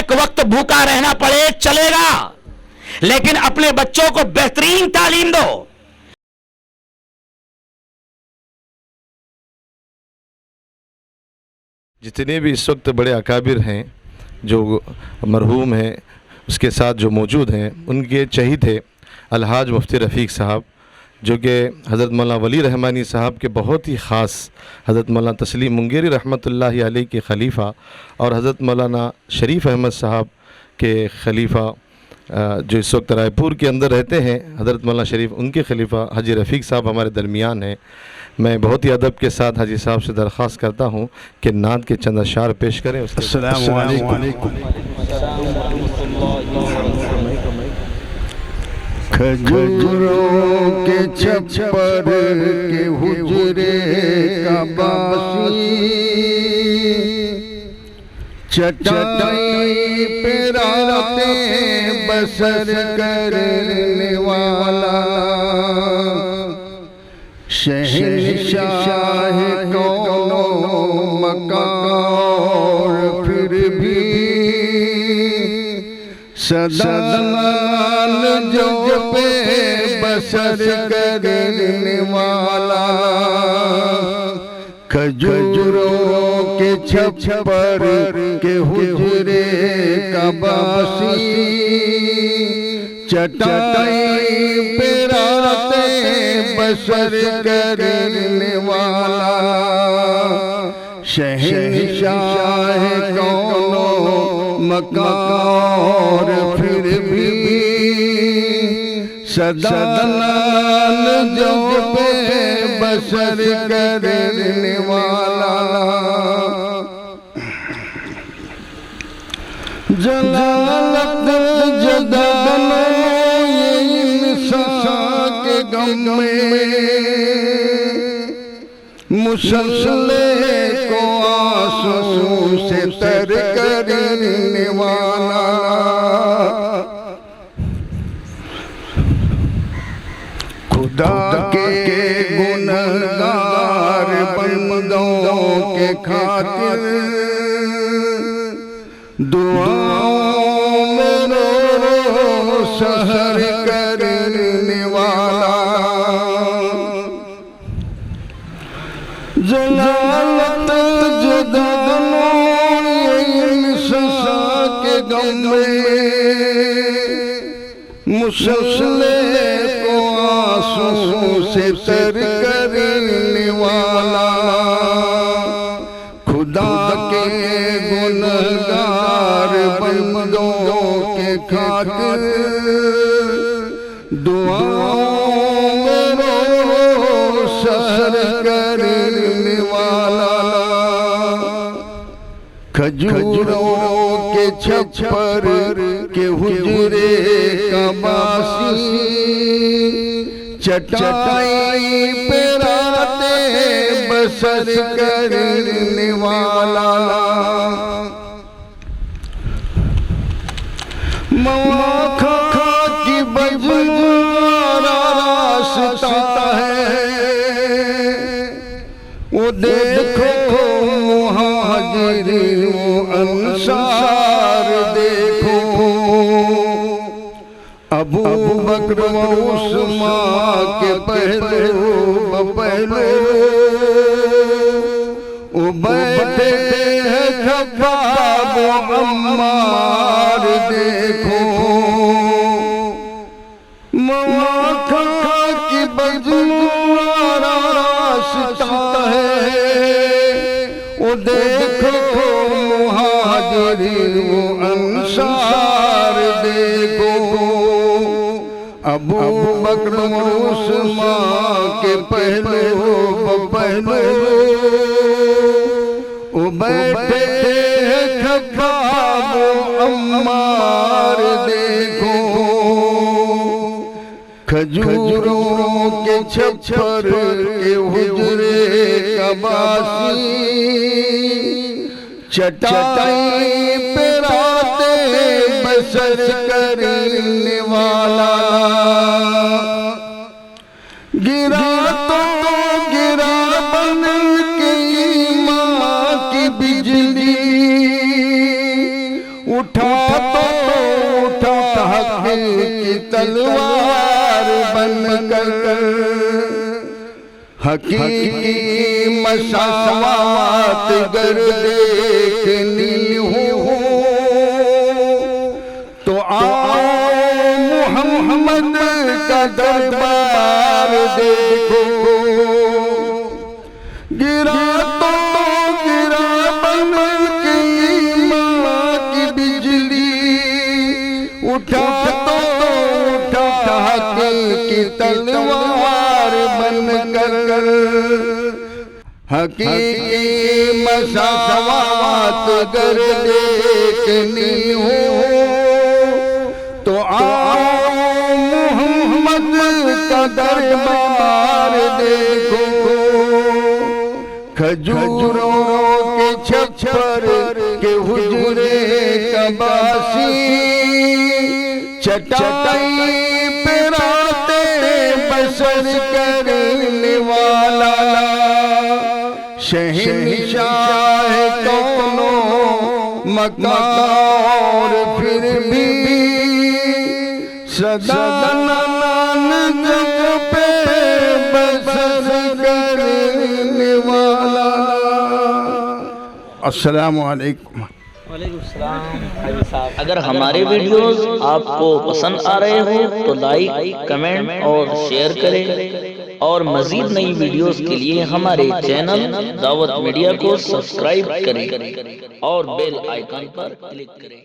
एक वक्त भूखा रहना पड़े चलेगा, लेकिन अपने बच्चों को बेहतरीन तालीम दो। जितने भी इस वक्त बड़े अकाबिर हैं जो मरहूम हैं, उसके साथ जो मौजूद हैं, उनके शहीद थे अलहाज मुफ्ती रफ़ीक साहब, जो कि हज़रत मौलाना वली रहमानी साहब के बहुत ही ख़ास, हज़रत मौलाना तस्लीम मुंगेरी रहमतुल्लाहि अलैह के ख़लीफ़ा और हज़रत मौलाना शरीफ अहमद साहब के ख़लीफ़ा जो इस वक्त रायपुर के अंदर रहते हैं, हज़रत मौलाना शरीफ, उनके ख़लीफ़ा हाजी रफ़ीक साहब हमारे दरमियान हैं। मैं बहुत ही अदब के साथ हाजी साहब से दरख्वास्त करता हूँ कि नात के चंद अशार पेश करें। अस्सलामु अलैकुम। खजूरों के छप्पर के हुजरे का बासी, चटाई पे रातें बसर करने वाला, शहंशाह कौनो मकान फिर भी सदान जो पे बसर करने वाला, खजूरों के छप्पर के हुजरे का बासी, चटाई पे रातें बसर करने वाला, शहंशाह कौनो मकान फिर भी सदान जो पे बसर करने वाला, जलालत जदानो ये इंसान के गम में, मुसल्ले को आंसू से तर करने वाला, खुदा के गुनहगार बंदों के खातिर दुआओं में रो सहर करने वाला, जलालत जदानो ये इंसान के गम में, मुसल्ले को आंसू से तर करने वाला, खुदा के गुनहगार बंदों के खातिर दुआओं में रो सहर करने वाला, खजूरों के छप्पर के हुजरे का बासी, चटाई पे रातें बसर करने वाला, मौखा की बजवारा रास्ता है, वो देखो मुहाजिर वो अंसार देखो, अबू बकर व उस्मान के पहलू वो बैठे हैं खब्बाब व अम्मार देखो, मौका की बजवारा रास्ता है, वो देखो मुहाजिर वो अंसार देखो, अबू बकर व उस्मान के पहलू वो बैठे हैं खब्बाब व अम्मार देखो, खजूरों के छप्पर के हुजरे का बासी, चटाई पे रातें बसर करने वाला, गिरा तो गिरा बन के ईमान की बिजली, उठा हकीकी मसावत गर देखनी हो तो आओ मोहम्मद का दरबार देखो। गिरा तो गिरा बन के माँ की बिजली, उठा तो उठा की तलवार बनकर। हकीकी मसावत गर देखनी हो तो आओ मोहम्मद का दरबार देखो। खजूरों के छप्पर के हुजरे कबासी, चटाई पे रातें बसर करने वाला, शहंशाह कौनो मकान फिर भी सदा जग पे बसर करने वाला। अस्सलामु अलैकुम। अगर हमारे वीडियोस आपको पसंद आ रहे हो तो लाइक, कमेंट और शेयर करें और मजीद नई वीडियोस के लिए हमारे चैनल दावत मीडिया को सब्सक्राइब करें और बेल आइकन पर क्लिक करें।